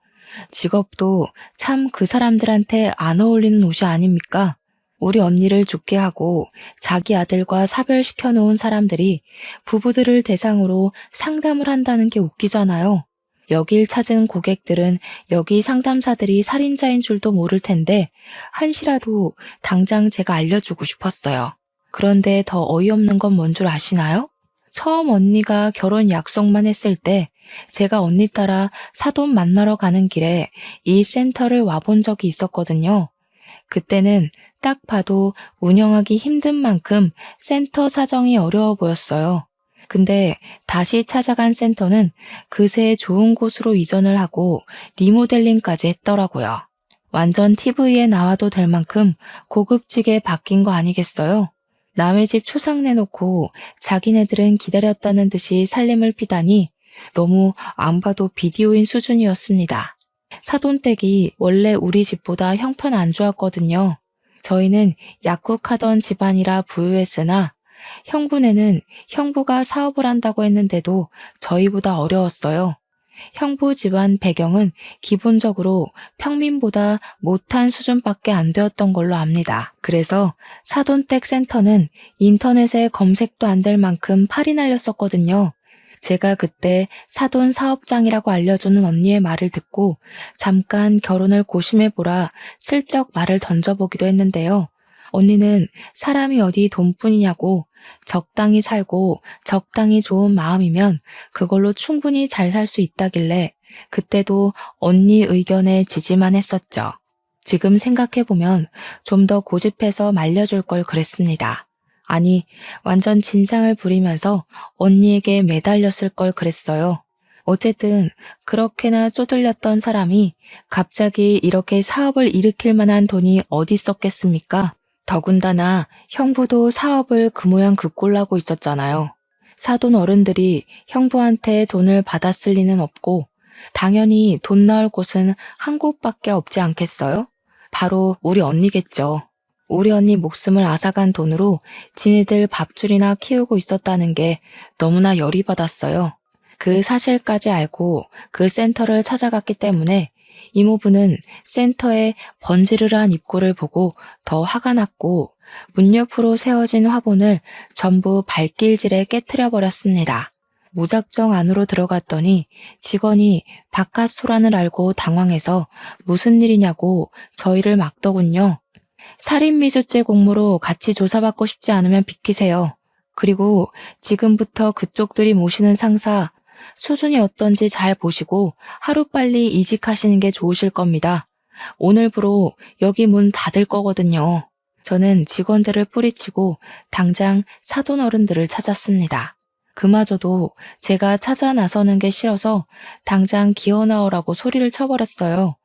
직업도 참 그 사람들한테 안 어울리는 옷이 아닙니까? 우리 언니를 죽게 하고 자기 아들과 사별시켜 놓은 사람들이 부부들을 대상으로 상담을 한다는 게 웃기잖아요. 여길 찾은 고객들은 여기 상담사들이 살인자인 줄도 모를 텐데 한시라도 당장 제가 알려주고 싶었어요. 그런데 더 어이없는 건 뭔 줄 아시나요? 처음 언니가 결혼 약속만 했을 때 제가 언니 따라 사돈 만나러 가는 길에 이 센터를 와본 적이 있었거든요. 그때는 딱 봐도 운영하기 힘든 만큼 센터 사정이 어려워 보였어요. 근데 다시 찾아간 센터는 그새 좋은 곳으로 이전을 하고 리모델링까지 했더라고요. 완전 TV에 나와도 될 만큼 고급지게 바뀐 거 아니겠어요? 남의 집 초상 내놓고 자기네들은 기다렸다는 듯이 살림을 피다니 너무 안 봐도 비디오인 수준이었습니다. 사돈댁이 원래 우리 집보다 형편 안 좋았거든요. 저희는 약국하던 집안이라 부유했으나 형부네는 형부가 사업을 한다고 했는데도 저희보다 어려웠어요. 형부 집안 배경은 기본적으로 평민보다 못한 수준밖에 안 되었던 걸로 압니다. 그래서 사돈댁 센터는 인터넷에 검색도 안 될 만큼 팔이 날렸었거든요. 제가 그때 사돈 사업장이라고 알려주는 언니의 말을 듣고 잠깐 결혼을 고심해보라 슬쩍 말을 던져보기도 했는데요. 언니는 사람이 어디 돈뿐이냐고 적당히 살고 적당히 좋은 마음이면 그걸로 충분히 잘 살 수 있다길래 그때도 언니 의견에 지지만 했었죠. 지금 생각해보면 좀 더 고집해서 말려줄 걸 그랬습니다. 아니, 완전 진상을 부리면서 언니에게 매달렸을 걸 그랬어요. 어쨌든 그렇게나 쪼들렸던 사람이 갑자기 이렇게 사업을 일으킬 만한 돈이 어디 있었겠습니까? 더군다나 형부도 사업을 그 모양 그 꼴나고 있었잖아요. 사돈 어른들이 형부한테 돈을 받았을 리는 없고 당연히 돈 나올 곳은 한 곳밖에 없지 않겠어요? 바로 우리 언니겠죠. 우리 언니 목숨을 앗아간 돈으로 지네들 밥줄이나 키우고 있었다는 게 너무나 열이 받았어요. 그 사실까지 알고 그 센터를 찾아갔기 때문에 이모부는 센터의 번지르르한 입구를 보고 더 화가 났고 문 옆으로 세워진 화분을 전부 발길질에 깨트려 버렸습니다. 무작정 안으로 들어갔더니 직원이 바깥 소란을 알고 당황해서 무슨 일이냐고 저희를 막더군요. 살인미수죄 공모로 같이 조사받고 싶지 않으면 비키세요. 그리고 지금부터 그쪽들이 모시는 상사 수준이 어떤지 잘 보시고 하루빨리 이직하시는 게 좋으실 겁니다. 오늘부로 여기 문 닫을 거거든요. 저는 직원들을 뿌리치고 당장 사돈 어른들을 찾았습니다. 그마저도 제가 찾아 나서는 게 싫어서 당장 기어 나오라고 소리를 쳐버렸어요.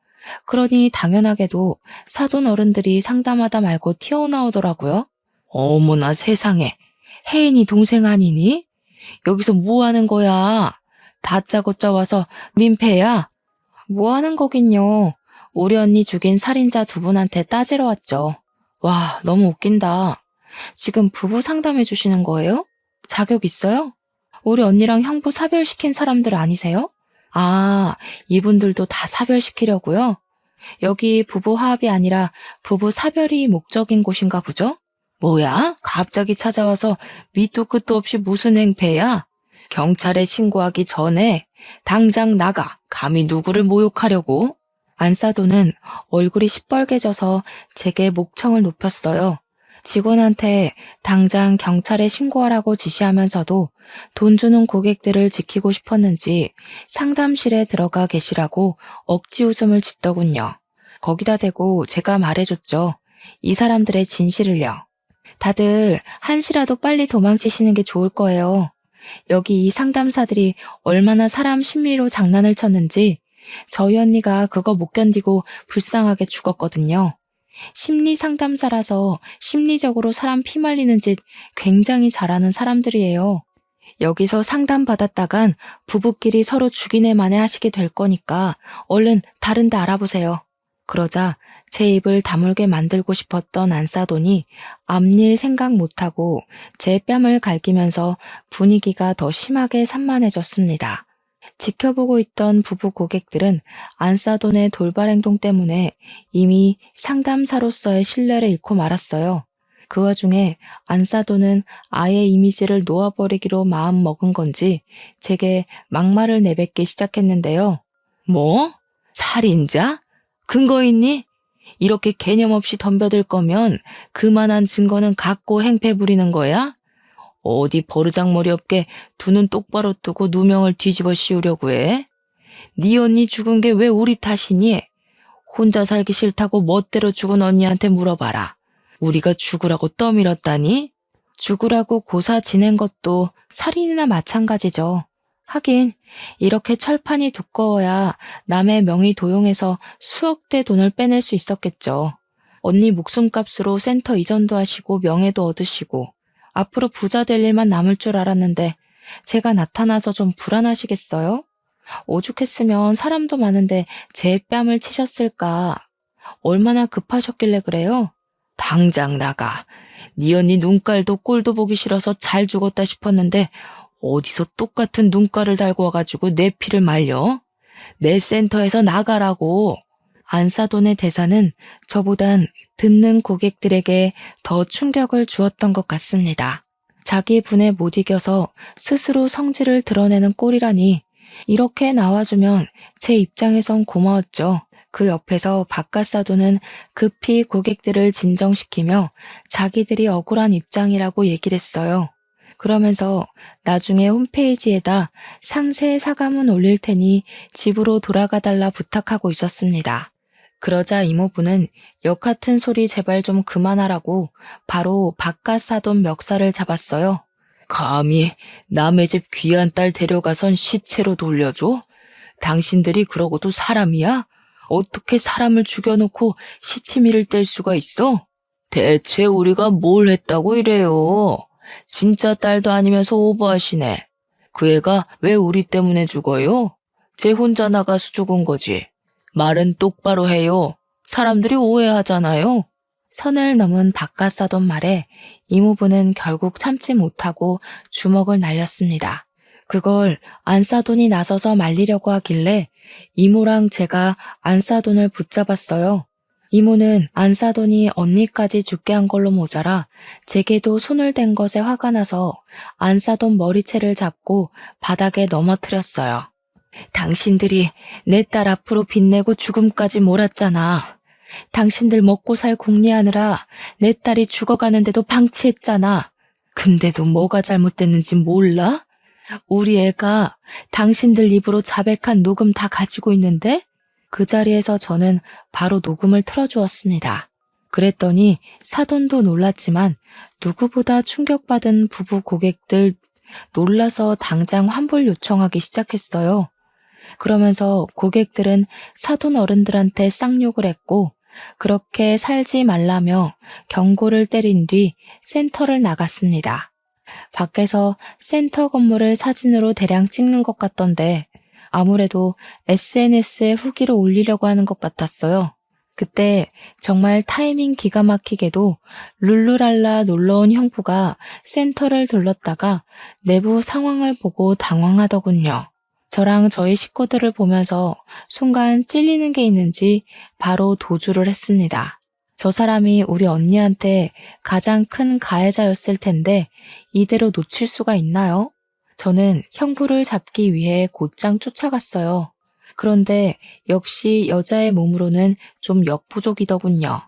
그러니 당연하게도 사돈 어른들이 상담하다 말고 튀어나오더라고요. 어머나 세상에, 혜인이 동생 아니니? 여기서 뭐 하는 거야? 다짜고짜 와서 민폐야? 뭐 하는 거긴요. 우리 언니 죽인 살인자 두 분한테 따지러 왔죠. 와, 너무 웃긴다. 지금 부부 상담해 주시는 거예요? 자격 있어요? 우리 언니랑 형부 사별시킨 사람들 아니세요? 아, 이분들도 다 사별시키려고요? 여기 부부 화합이 아니라 부부 사별이 목적인 곳인가 보죠? 뭐야? 갑자기 찾아와서 밑도 끝도 없이 무슨 행패야? 경찰에 신고하기 전에 당장 나가. 감히 누구를 모욕하려고? 안사도는 얼굴이 시뻘개져서 제게 목청을 높였어요. 직원한테 당장 경찰에 신고하라고 지시하면서도 돈 주는 고객들을 지키고 싶었는지 상담실에 들어가 계시라고 억지 웃음을 짓더군요. 거기다 대고 제가 말해줬죠. 이 사람들의 진실을요. 다들 한시라도 빨리 도망치시는 게 좋을 거예요. 여기 이 상담사들이 얼마나 사람 심리로 장난을 쳤는지 저희 언니가 그거 못 견디고 불쌍하게 죽었거든요. 심리 상담사라서 심리적으로 사람 피말리는 짓 굉장히 잘하는 사람들이에요. 여기서 상담받았다간 부부끼리 서로 죽이네 마네 하시게 될 거니까 얼른 다른 데 알아보세요. 그러자 제 입을 다물게 만들고 싶었던 안사돈이 앞일 생각 못하고 제 뺨을 갈기면서 분위기가 더 심하게 산만해졌습니다. 지켜보고 있던 부부 고객들은 안사돈의 돌발 행동 때문에 이미 상담사로서의 신뢰를 잃고 말았어요. 그 와중에 안사돈은 아예 이미지를 놓아버리기로 마음 먹은 건지 제게 막말을 내뱉기 시작했는데요. 뭐? 살인자? 근거 있니? 이렇게 개념 없이 덤벼들 거면 그만한 증거는 갖고 행패 부리는 거야? 어디 버르장머리 없게 두 눈 똑바로 뜨고 누명을 뒤집어 씌우려고 해? 네 언니 죽은 게 왜 우리 탓이니? 혼자 살기 싫다고 멋대로 죽은 언니한테 물어봐라. 우리가 죽으라고 떠밀었다니? 죽으라고 고사 지낸 것도 살인이나 마찬가지죠. 하긴 이렇게 철판이 두꺼워야 남의 명의 도용해서 수억대 돈을 빼낼 수 있었겠죠. 언니 목숨값으로 센터 이전도 하시고 명예도 얻으시고 앞으로 부자 될 일만 남을 줄 알았는데 제가 나타나서 좀 불안하시겠어요? 오죽했으면 사람도 많은데 제 뺨을 치셨을까. 얼마나 급하셨길래 그래요? 당장 나가. 네 언니 눈깔도 꼴도 보기 싫어서 잘 죽었다 싶었는데 어디서 똑같은 눈깔을 달고 와가지고 내 피를 말려? 내 센터에서 나가라고. 안사돈의 대사는 저보단 듣는 고객들에게 더 충격을 주었던 것 같습니다. 자기 분에 못 이겨서 스스로 성질을 드러내는 꼴이라니 이렇게 나와주면 제 입장에선 고마웠죠. 그 옆에서 박가사도는 급히 고객들을 진정시키며 자기들이 억울한 입장이라고 얘기를 했어요. 그러면서 나중에 홈페이지에다 상세 사과문 올릴 테니 집으로 돌아가 달라 부탁하고 있었습니다. 그러자 이모부는 역 같은 소리 제발 좀 그만하라고 바로 박가사돈 멱살을 잡았어요. 감히 남의 집 귀한 딸 데려가선 시체로 돌려줘? 당신들이 그러고도 사람이야? 어떻게 사람을 죽여놓고 시치미를 뗄 수가 있어? 대체 우리가 뭘 했다고 이래요? 진짜 딸도 아니면서 오버하시네. 그 애가 왜 우리 때문에 죽어요? 쟤 혼자 나가서 죽은 거지. 말은 똑바로 해요. 사람들이 오해하잖아요. 선을 넘은 박가사돈 말에 이모부는 결국 참지 못하고 주먹을 날렸습니다. 그걸 안사돈이 나서서 말리려고 하길래 이모랑 제가 안사돈을 붙잡았어요. 이모는 안사돈이 언니까지 죽게 한 걸로 모자라 제게도 손을 댄 것에 화가 나서 안사돈 머리채를 잡고 바닥에 넘어뜨렸어요. 당신들이 내 딸 앞으로 빚내고 죽음까지 몰았잖아. 당신들 먹고 살 궁리하느라 내 딸이 죽어가는데도 방치했잖아. 근데도 뭐가 잘못됐는지 몰라? 우리 애가 당신들 입으로 자백한 녹음 다 가지고 있는데? 그 자리에서 저는 바로 녹음을 틀어주었습니다. 그랬더니 사돈도 놀랐지만 누구보다 충격받은 부부 고객들 놀라서 당장 환불 요청하기 시작했어요. 그러면서 고객들은 사돈 어른들한테 쌍욕을 했고 그렇게 살지 말라며 경고를 때린 뒤 센터를 나갔습니다. 밖에서 센터 건물을 사진으로 대량 찍는 것 같던데 아무래도 SNS에 후기를 올리려고 하는 것 같았어요. 그때 정말 타이밍 기가 막히게도 룰루랄라 놀러온 형부가 센터를 들렀다가 내부 상황을 보고 당황하더군요. 저랑 저희 식구들을 보면서 순간 찔리는 게 있는지 바로 도주를 했습니다. 저 사람이 우리 언니한테 가장 큰 가해자였을 텐데 이대로 놓칠 수가 있나요? 저는 형부를 잡기 위해 곧장 쫓아갔어요. 그런데 역시 여자의 몸으로는 좀 역부족이더군요.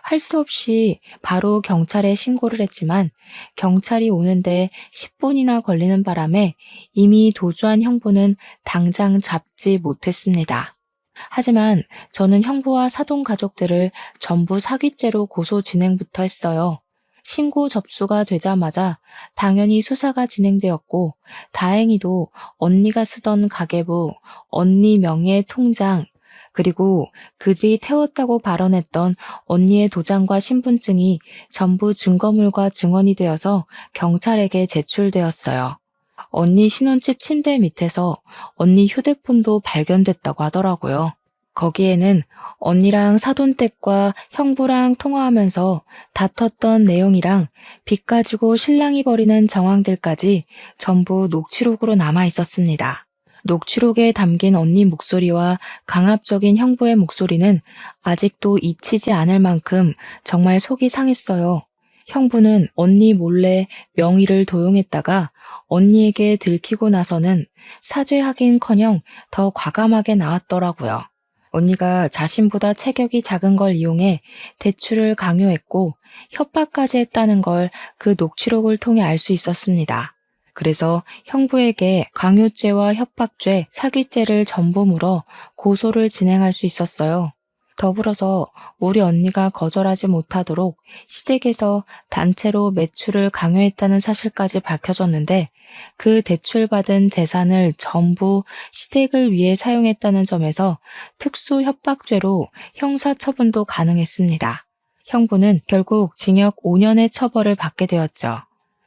할 수 없이 바로 경찰에 신고를 했지만 경찰이 오는데 10분이나 걸리는 바람에 이미 도주한 형부는 당장 잡지 못했습니다. 하지만 저는 형부와 사돈 가족들을 전부 사기죄로 고소 진행부터 했어요. 신고 접수가 되자마자 당연히 수사가 진행되었고 다행히도 언니가 쓰던 가계부, 언니 명의의 통장, 그리고 그들이 태웠다고 발언했던 언니의 도장과 신분증이 전부 증거물과 증언이 되어서 경찰에게 제출되었어요. 언니 신혼집 침대 밑에서 언니 휴대폰도 발견됐다고 하더라고요. 거기에는 언니랑 사돈댁과 형부랑 통화하면서 다퉜던 내용이랑 빚 가지고 신랑이 벌이는 정황들까지 전부 녹취록으로 남아 있었습니다. 녹취록에 담긴 언니 목소리와 강압적인 형부의 목소리는 아직도 잊히지 않을 만큼 정말 속이 상했어요. 형부는 언니 몰래 명의를 도용했다가 언니에게 들키고 나서는 사죄하긴커녕 더 과감하게 나왔더라고요. 언니가 자신보다 체격이 작은 걸 이용해 대출을 강요했고 협박까지 했다는 걸 그 녹취록을 통해 알 수 있었습니다. 그래서 형부에게 강요죄와 협박죄, 사기죄를 전부 물어 고소를 진행할 수 있었어요. 더불어서 우리 언니가 거절하지 못하도록 시댁에서 단체로 매출을 강요했다는 사실까지 밝혀졌는데 그 대출받은 재산을 전부 시댁을 위해 사용했다는 점에서 특수 협박죄로 형사처분도 가능했습니다. 형부는 결국 징역 5년의 처벌을 받게 되었죠.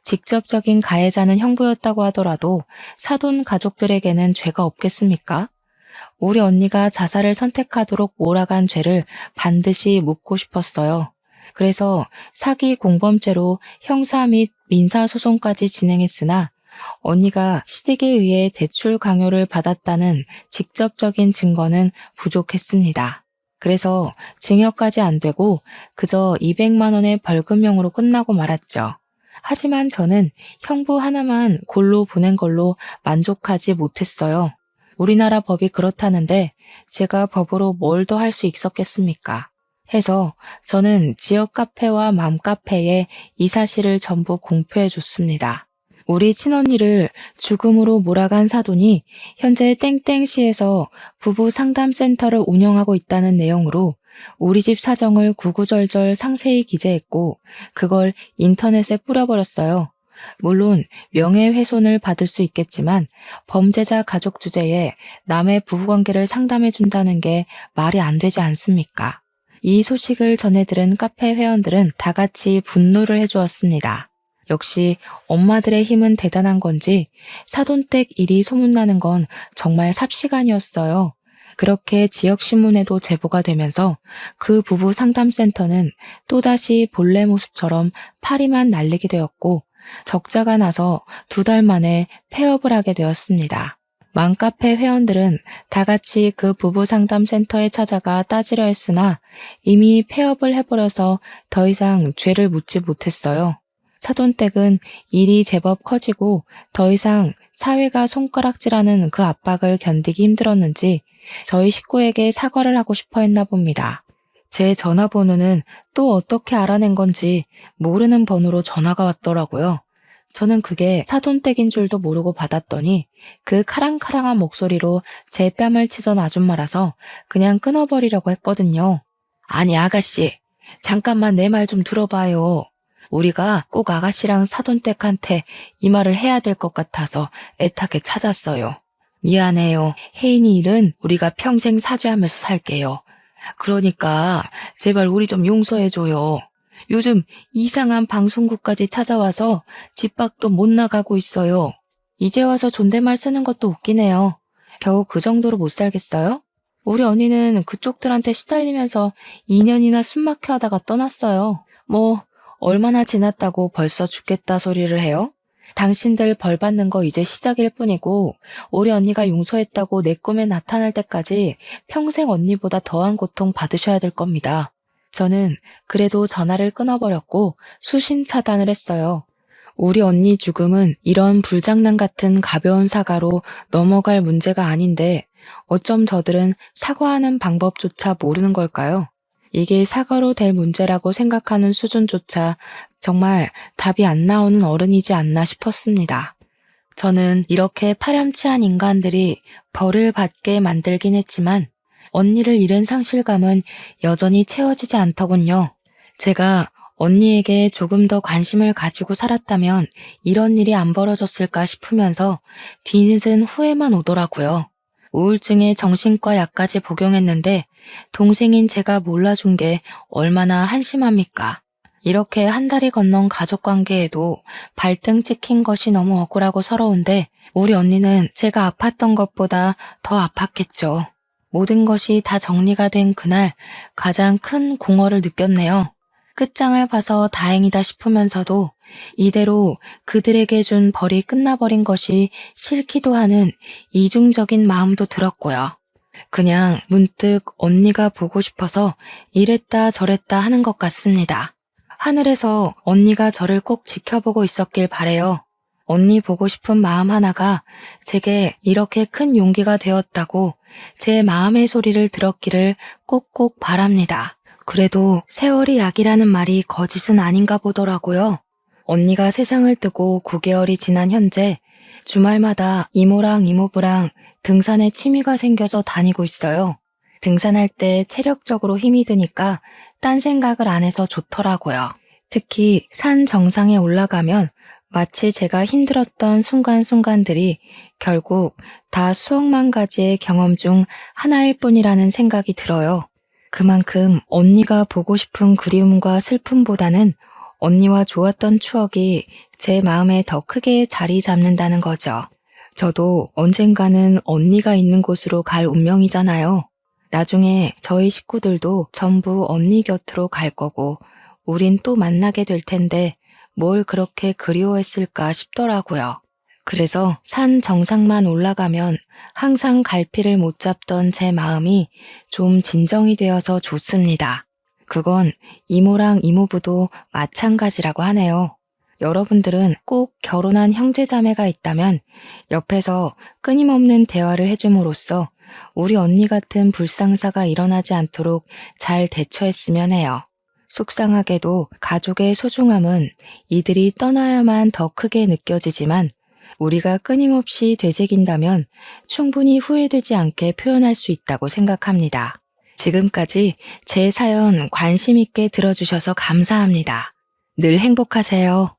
직접적인 가해자는 형부였다고 하더라도 사돈 가족들에게는 죄가 없겠습니까? 우리 언니가 자살을 선택하도록 몰아간 죄를 반드시 묻고 싶었어요. 그래서 사기 공범죄로 형사 및 민사소송까지 진행했으나 언니가 시댁에 의해 대출 강요를 받았다는 직접적인 증거는 부족했습니다. 그래서 징역까지 안 되고 그저 200만 원의 벌금형으로 끝나고 말았죠. 하지만 저는 형부 하나만 골로 보낸 걸로 만족하지 못했어요. 우리나라 법이 그렇다는데 제가 법으로 뭘 더 할 수 있었겠습니까? 해서 저는 지역 카페와 맘카페에 이 사실을 전부 공표해 줬습니다. 우리 친언니를 죽음으로 몰아간 사돈이 현재 땡땡시에서 부부 상담센터를 운영하고 있다는 내용으로 우리 집 사정을 구구절절 상세히 기재했고 그걸 인터넷에 뿌려버렸어요. 물론 명예훼손을 받을 수 있겠지만 범죄자 가족 주제에 남의 부부관계를 상담해준다는 게 말이 안 되지 않습니까? 이 소식을 전해 들은 카페 회원들은 다 같이 분노를 해주었습니다. 역시 엄마들의 힘은 대단한 건지 사돈댁 일이 소문나는 건 정말 삽시간이었어요. 그렇게 지역신문에도 제보가 되면서 그 부부 상담센터는 또다시 본래 모습처럼 파리만 날리게 되었고 적자가 나서 2달 만에 폐업을 하게 되었습니다. 맘카페 회원들은 다 같이 그 부부 상담센터에 찾아가 따지려 했으나 이미 폐업을 해버려서 더 이상 죄를 묻지 못했어요. 사돈댁은 일이 제법 커지고 더 이상 사회가 손가락질하는 그 압박을 견디기 힘들었는지 저희 식구에게 사과를 하고 싶어 했나 봅니다. 제 전화번호는 또 어떻게 알아낸 건지 모르는 번호로 전화가 왔더라고요. 저는 그게 사돈댁인 줄도 모르고 받았더니 그 카랑카랑한 목소리로 제 뺨을 치던 아줌마라서 그냥 끊어버리려고 했거든요. 아니 아가씨, 잠깐만 내 말 좀 들어봐요. 우리가 꼭 아가씨랑 사돈댁한테 이 말을 해야 될 것 같아서 애타게 찾았어요. 미안해요. 혜인이 일은 우리가 평생 사죄하면서 살게요. 그러니까 제발 우리 좀 용서해줘요. 요즘 이상한 방송국까지 찾아와서 집 밖도 못 나가고 있어요. 이제 와서 존댓말 쓰는 것도 웃기네요. 겨우 그 정도로 못 살겠어요? 우리 언니는 그쪽들한테 시달리면서 2년이나 숨막혀 하다가 떠났어요. 뭐 얼마나 지났다고 벌써 죽겠다 소리를 해요? 당신들 벌 받는 거 이제 시작일 뿐이고 우리 언니가 용서했다고 내 꿈에 나타날 때까지 평생 언니보다 더한 고통 받으셔야 될 겁니다. 저는 그래도 전화를 끊어버렸고 수신 차단을 했어요. 우리 언니 죽음은 이런 불장난 같은 가벼운 사과로 넘어갈 문제가 아닌데 어쩜 저들은 사과하는 방법조차 모르는 걸까요? 이게 사과로 될 문제라고 생각하는 수준조차 정말 답이 안 나오는 어른이지 않나 싶었습니다. 저는 이렇게 파렴치한 인간들이 벌을 받게 만들긴 했지만 언니를 잃은 상실감은 여전히 채워지지 않더군요. 제가 언니에게 조금 더 관심을 가지고 살았다면 이런 일이 안 벌어졌을까 싶으면서 뒤늦은 후회만 오더라고요. 우울증에 정신과 약까지 복용했는데 동생인 제가 몰라준 게 얼마나 한심합니까? 이렇게 한 달이 건넌 가족관계에도 발등 찍힌 것이 너무 억울하고 서러운데 우리 언니는 제가 아팠던 것보다 더 아팠겠죠. 모든 것이 다 정리가 된 그날 가장 큰 공허를 느꼈네요. 끝장을 봐서 다행이다 싶으면서도 이대로 그들에게 준 벌이 끝나버린 것이 싫기도 하는 이중적인 마음도 들었고요. 그냥 문득 언니가 보고 싶어서 이랬다 저랬다 하는 것 같습니다. 하늘에서 언니가 저를 꼭 지켜보고 있었길 바래요. 언니 보고 싶은 마음 하나가 제게 이렇게 큰 용기가 되었다고 제 마음의 소리를 들었기를 꼭꼭 바랍니다. 그래도 세월이 약이라는 말이 거짓은 아닌가 보더라고요. 언니가 세상을 뜨고 9개월이 지난 현재 주말마다 이모랑 이모부랑 등산에 취미가 생겨서 다니고 있어요. 등산할 때 체력적으로 힘이 드니까 딴 생각을 안 해서 좋더라고요. 특히 산 정상에 올라가면 마치 제가 힘들었던 순간순간들이 결국 다 수억만 가지의 경험 중 하나일 뿐이라는 생각이 들어요. 그만큼 언니가 보고 싶은 그리움과 슬픔보다는 언니와 좋았던 추억이 제 마음에 더 크게 자리 잡는다는 거죠. 저도 언젠가는 언니가 있는 곳으로 갈 운명이잖아요. 나중에 저희 식구들도 전부 언니 곁으로 갈 거고 우린 또 만나게 될 텐데 뭘 그렇게 그리워했을까 싶더라고요. 그래서 산 정상만 올라가면 항상 갈피를 못 잡던 제 마음이 좀 진정이 되어서 좋습니다. 그건 이모랑 이모부도 마찬가지라고 하네요. 여러분들은 꼭 결혼한 형제자매가 있다면 옆에서 끊임없는 대화를 해줌으로써 우리 언니 같은 불상사가 일어나지 않도록 잘 대처했으면 해요. 속상하게도 가족의 소중함은 이들이 떠나야만 더 크게 느껴지지만 우리가 끊임없이 되새긴다면 충분히 후회되지 않게 표현할 수 있다고 생각합니다. 지금까지 제 사연 관심 있게 들어주셔서 감사합니다. 늘 행복하세요.